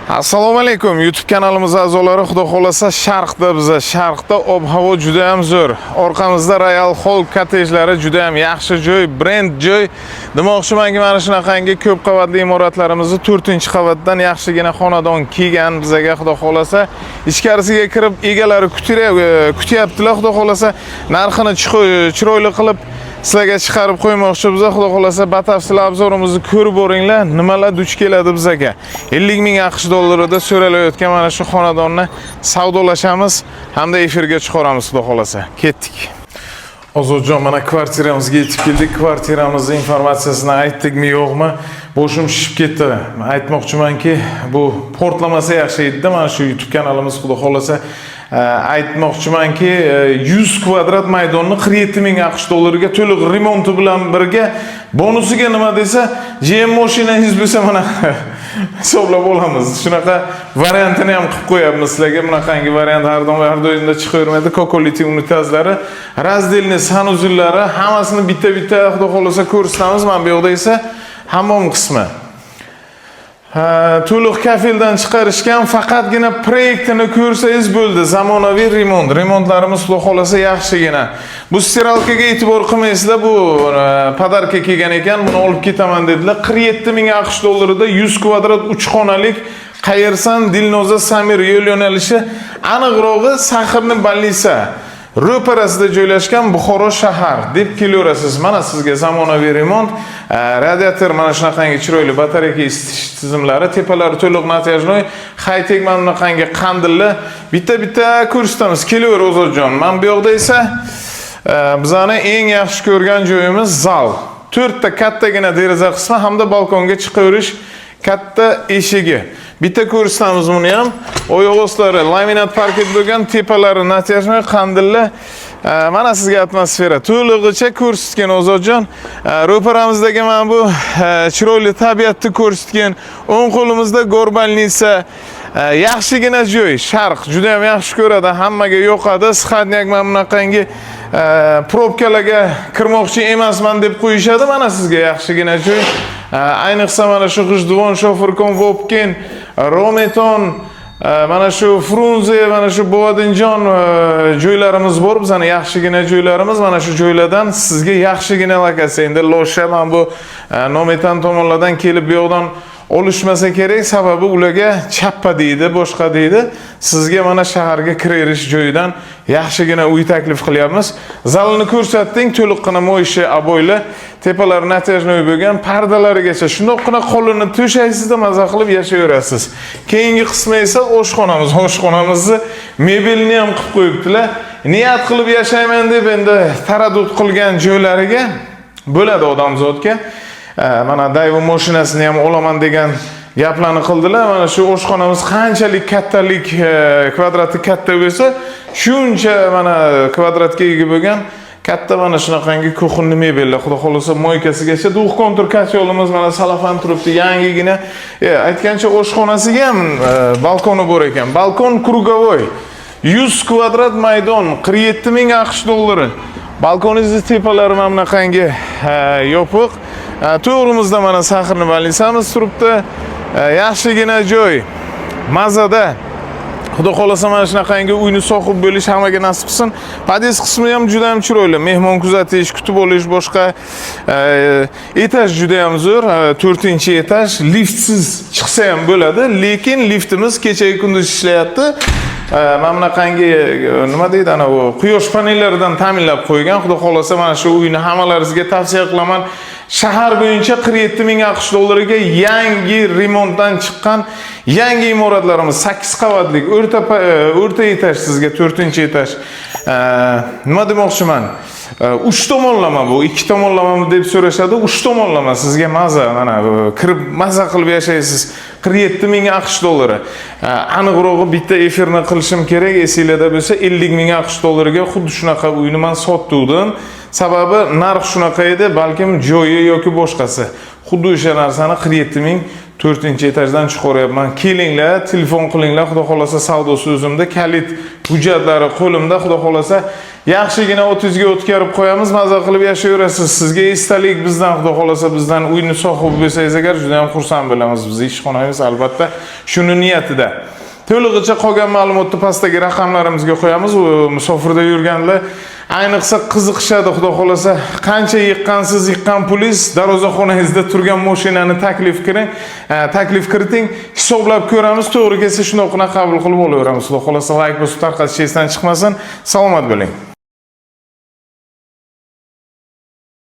Assalomu alaykum. YouTube kanalimiz a'zolari, xudo xolasa Sharqda ob-havo juda ham zo'r. Orqamizda Royal Hall kottejlari juda ham yaxshi joy, brend joy. Demoqchimanki, mana shunaqangi ko'p qavatli imoratlarimizni 4-qavatdan yaxshigina xonadon kelgan bizga, xudo xolasa ichkarisiga kirib egalari kutyaptilar, xudo xolasa narxini chiroyli qilib sizlarga chiqarib qo'ymoqchi biz. Xudo xolasa batafsil obzorimizni ko'rib o'ringlar, nimalar duch keladi bizga. 50 ming AQSh dollarida so'ralayotgan mana shu xonadonni savdolashamiz hamda efirga chiqaramiz, xudo xolasa. Ketdik. Ozodjon, mana kvartiramizga yetib keldik. Kvartiramizning informatsiyasini aytdikmi, yo'qmi? Boshim shishib ketdi. Aytmoqchimanki, bu portlamasa yaxshi edi. Mana shu YouTube kanalimiz, xudo xolasa aytmoqchimanki 100 kvadrat maydonni 47 ming AQSh dollariga to'liq remonti bilan birga bonusiga nima desa, GM mashinangiz bo'lsa mana hisoblab olamiz. Shunaqa variantini ham qilib qo'yapmiz sizlarga. Bunaqangi variant har doimda chiqavermaydi. Kokoliti unitazlari, razdelni sanuzillari hammasini bitta-bitta xudo xolasa ko'rsatamiz. Mana bu yerda esa hammom qismi. To'liq kafildan chiqarishgan, faqatgina proyektini ko'rsangiz bo'ldi. Zamonaviy remontlarimiz xudo xolasa yaxshigina. Bu stiralkaga e'tibor qilmaysizlar, bu podarka kelgan ekan, buni olib ketaman dedilar. 47 ming AQSh dollarida 100 kvadrat 3 xonalik Qayersan Dilnoza Samir yo'l yo'nalishi, aniqrog'i Saxirni Ballisa ro'parasida joylashgan Buxoro shahar deb kelaverasiz. Mana sizga zamonaviy remont, radiator, mana shunaqangi chiroyli batareyka isitish tizimlari, tepalari to'liq natijnoy, high-tech mana bunaqangi qandillar bitta-bitta ko'rsatamiz. Kelaver Ozodjon. Men bu yoqda esa bizani eng yaxshi ko'rgan joyimiz zal. 4 ta kattagina deraza qismi hamda balkonga chiqaverish katta eshigi. Bitta ko'rsatamiz buni ham. Oyoq ostlari laminat parket bo'lgan, tepalari natijnoy qandillar. Mana sizga atmosfera to'lig'icha ko'rsatgan Ozodjon. Ro'paramizdagi mana bu chiroyli tabiatni ko'rsatgan. O'ng qo'limizda Gorbalnitsa, yaxshigina joy. Sharq juda ham yaxshi ko'radi, hammaga yoqadi. Sixatniyak mana bunaqangi probkalarga kirmoqchi emasman deb qo'yishadi. Mana sizga yaxshigina joy. Ayniqsa mana shu G'ijduvon, Shofirkon, Vobkent, Rometon, mana shu Frunze, mana shu Bovodinjon joylarimiz bor. Bizning yaxshigina joylarimiz. Mana shu joylardan sizga yaxshigina lokatsiya. Endi Losha mana bu Nometan tomonlardan kelib bu yoqdan olishmasa kerak, sababi ularga chappa deydi, boshqa deydi. Sizga mana shaharga kiraverish joyidan yaxshigina uy taklif qilyapmiz. Zalni ko'rsatding, to'liqqina mo'yshi aboylar, tepalari natijnoy bo'lgan, pardalarigacha shundoqqina qo'lini to'shaysizda maza qilib yashayverasiz. Keyingi qismi esa oshxonamiz. Oshxonamizni mebelni ham qilib qo'yibdilar. Niyat qilib yashayman deb endi taraddud qilgan joylariga bo'ladi odamzodga. Mana Daewoo mashinasini ham olaman degan gaplarni qildilar. Mana shu oshxonamiz qanchalik kattalik, kvadrati katta bo'lsa, shuncha mana kvadratga ega bo'lgan katta mana shunaqangi ko'xinli mebellar. Xudo xolasa moykasigacha duh kontur katyolimiz mana salafan turibdi, yangigina. Aytgancha oshxonasiga ham balkoni bor ekan. Balkon krugovoy. 100 kvadrat maydon, 47 ming AQSh dollari. Balkoningizni tepalari mana bunaqangi yopiq. To'g'rimizda mana Saxirni Ballisamiz turibdi. Yaxshigina joy. Mazada. Xudo xolasa mana shunaqangi uyni sohib bo'lish hammaga nasib qilsin. Podest qismi ham juda ham chiroyli. Mehmon kuzatish, kutib olish, boshqa etaj juda ham zo'r. 4-etaj. Liftsiz chiqsa ham bo'ladi, lekin liftimiz kecha kunduz ishlayapti. Mana bunaqangi nima deydi, ana u quyosh panellaridan ta'minlab qo'ygan. Xudo xolasa mana shu uyni hammalaringizga tavsiya qilaman. Shahar bo'yicha 47 ming AQSh dollariga yangi remontdan chiqqan yangi imoratlarimiz 8 qavatlik, o'rta etaj sizga 4-etaj. Nima demoqchiman? 3 tomonlama bu, 2 tomonlama deb so'rashadi. 3 tomonlama sizga maza, mana kirib maza qilib yashaysiz. 47 ming AQSh dollari. Aniqrog'i bitta efirni qilishim kerak, esinglarda bo'lsa 50 ming AQSh dollariga xuddi shunaqa uyni men sotdim. Sababi narx shunaqa edi, balkim joyi yoki boshqasi. Xuddi o'sha narsani 47 ming 4-etajdan chiqaryapman. Kelinglar, telefon qilinglar, xudo xolasa savdosi o'zimda, kalit hujjatlari qo'limda, xudo xolasa yaxshigina 30 ga o'tkazib qo'yamiz, maza qilib yashayverasiz. Sizga istalik bizdan, xudo xolasa bizdan uyni sohibi bo'lsangiz agar juda ham xursand bo'lamiz. Bizning ishxonamiz albatta shuni niyatida. To'lig'icha qolgan ma'lumotni pastdagi raqamlarimizga qo'yamiz. Musofirda yurganlar ayniqsa qiziqishadi, xudo xolasa qancha yiqqansiz, yiqqan pulingiz darvozaxonangizda turgan mashinani taklif kiriting, hisoblab ko'ramiz. To'g'ri kelsa shundoqqina qabul qilib olaveramiz. Xudo xolasa like bosib tarqatishingizdan chiqmasin. Salomat bo'ling.